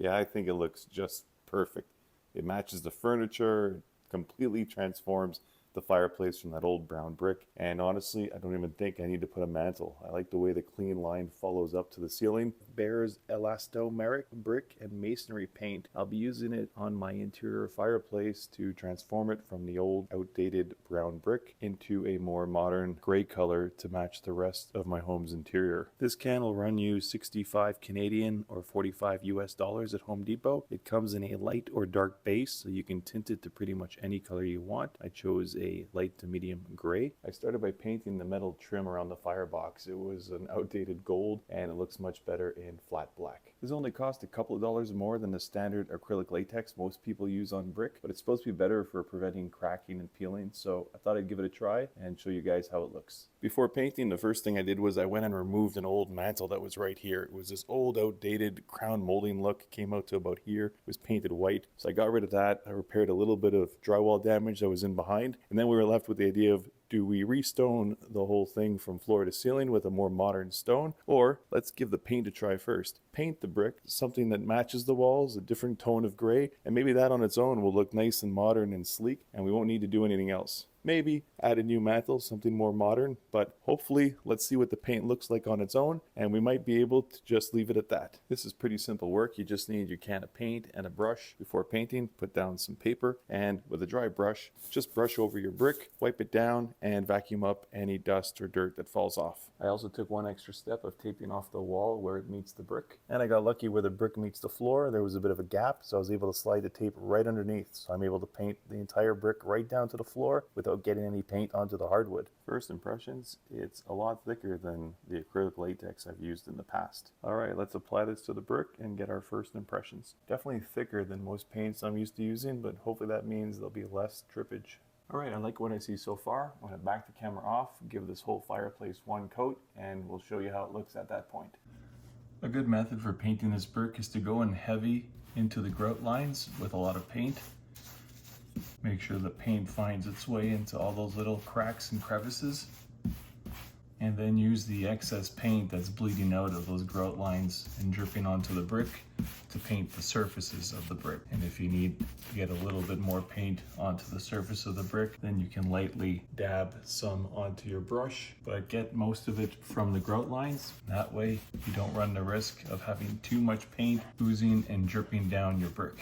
Yeah, I think it looks just perfect. It matches the furniture, completely transforms the fireplace from that old brown brick. And honestly, I don't even think I need to put a mantle. I like the way the clean line follows up to the ceiling. Behr's Elastomeric brick and masonry paint. I'll be using it on my interior fireplace to transform it from the old outdated brown brick into a more modern gray color to match the rest of my home's interior. This can will run you 65 Canadian or 45 US dollars at Home Depot. It comes in a light or dark base, so you can tint it to pretty much any color you want. I chose a light to medium gray. I started by painting the metal trim around the firebox. It was an outdated gold and it looks much better in flat black. This only cost a couple of dollars more than the standard acrylic latex most people use on brick, but it's supposed to be better for preventing cracking and peeling, so I thought I'd give it a try and show you guys how it looks. Before painting, the first thing I did was I went and removed an old mantle that was right here. It was this old outdated crown molding look, came out to about here. It was painted white, so I got rid of that. I repaired a little bit of drywall damage that was in behind, and then we were left with the idea of, do we restone the whole thing from floor to ceiling with a more modern stone, or let's give the paint a try first. Paint the brick something that matches the walls, a different tone of gray, and maybe that on its own will look nice and modern and sleek, and we won't need to do anything else. Maybe add a new mantle, something more modern, but hopefully let's see what the paint looks like on its own, and we might be able to just leave it at that. This is pretty simple work. You just need your can of paint and a brush. Before painting, put down some paper, and with a dry brush, just brush over your brick, wipe it down, and vacuum up any dust or dirt that falls off. I also took one extra step of taping off the wall where it meets the brick, and I got lucky where the brick meets the floor. There was a bit of a gap, so I was able to slide the tape right underneath, so I'm able to paint the entire brick right down to the floor without getting any paint onto the hardwood. First impressions, it's a lot thicker than the acrylic latex I've used in the past. Alright, let's apply this to the brick and get our first impressions. Definitely thicker than most paints I'm used to using, but hopefully that means there'll be less drippage. Alright, I like what I see so far. I'm going to back the camera off, give this whole fireplace one coat, and we'll show you how it looks at that point. A good method for painting this brick is to go in heavy into the grout lines with a lot of paint. Make sure the paint finds its way into all those little cracks and crevices, and then use the excess paint that's bleeding out of those grout lines and dripping onto the brick to paint the surfaces of the brick. And if you need to get a little bit more paint onto the surface of the brick, then you can lightly dab some onto your brush, but get most of it from the grout lines. That way you don't run the risk of having too much paint oozing and dripping down your brick.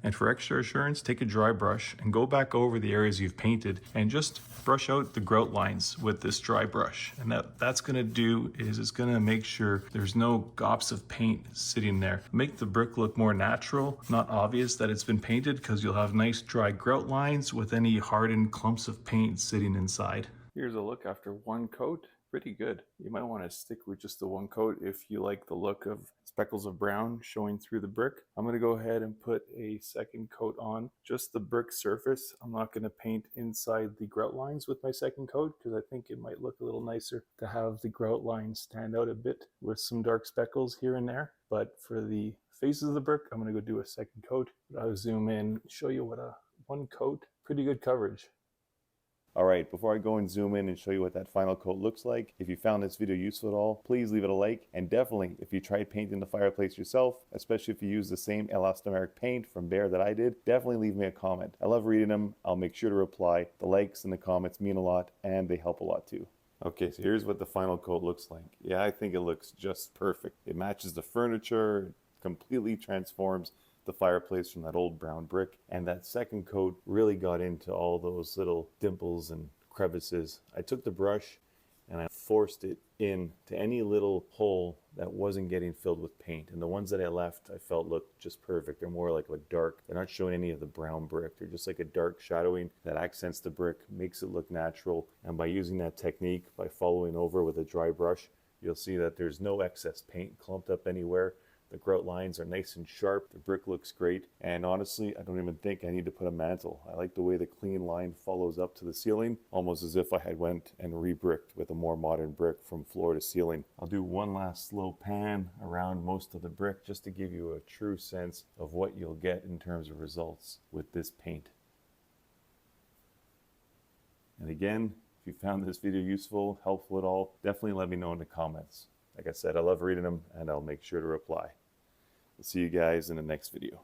And for extra assurance, take a dry brush and go back over the areas you've painted and just brush out the grout lines with this dry brush. And that's gonna do is it's gonna make sure there's no gobs of paint sitting there. Make the brick look more natural, not obvious that it's been painted, because you'll have nice dry grout lines with any hardened clumps of paint sitting inside. Here's a look after one coat. Pretty good. You might want to stick with just the one coat if you like the look of speckles of brown showing through the brick. I'm going to go ahead and put a second coat on just the brick surface. I'm not going to paint inside the grout lines with my second coat, because I think it might look a little nicer to have the grout lines stand out a bit with some dark speckles here and there. But for the faces of the brick, I'm going to go do a second coat. I'll zoom in, show you what a one coat, pretty good coverage. Alright, before I go and zoom in and show you what that final coat looks like, if you found this video useful at all, please leave it a like, and definitely, if you tried painting the fireplace yourself, especially if you use the same elastomeric paint from Behr that I did, definitely leave me a comment. I love reading them. I'll make sure to reply. The likes and the comments mean a lot, and they help a lot too. Okay, so here's what the final coat looks like. Yeah, I think it looks just perfect. It matches the furniture, completely transforms the fireplace from that old brown brick, and that second coat really got into all those little dimples and crevices. I took the brush and I forced it in to any little hole that wasn't getting filled with paint, and the ones that I left I felt looked just perfect. They're more like a dark, they're not showing any of the brown brick, they're just like a dark shadowing that accents the brick, makes it look natural. And by using that technique, by following over with a dry brush, you'll see that there's no excess paint clumped up anywhere. The grout lines are nice and sharp, the brick looks great, and honestly, I don't even think I need to put a mantle. I like the way the clean line follows up to the ceiling, almost as if I had went and re-bricked with a more modern brick from floor to ceiling. I'll do one last slow pan around most of the brick just to give you a true sense of what you'll get in terms of results with this paint. And again, if you found this video useful, helpful at all, definitely let me know in the comments. Like I said, I love reading them, and I'll make sure to reply. I'll see you guys in the next video.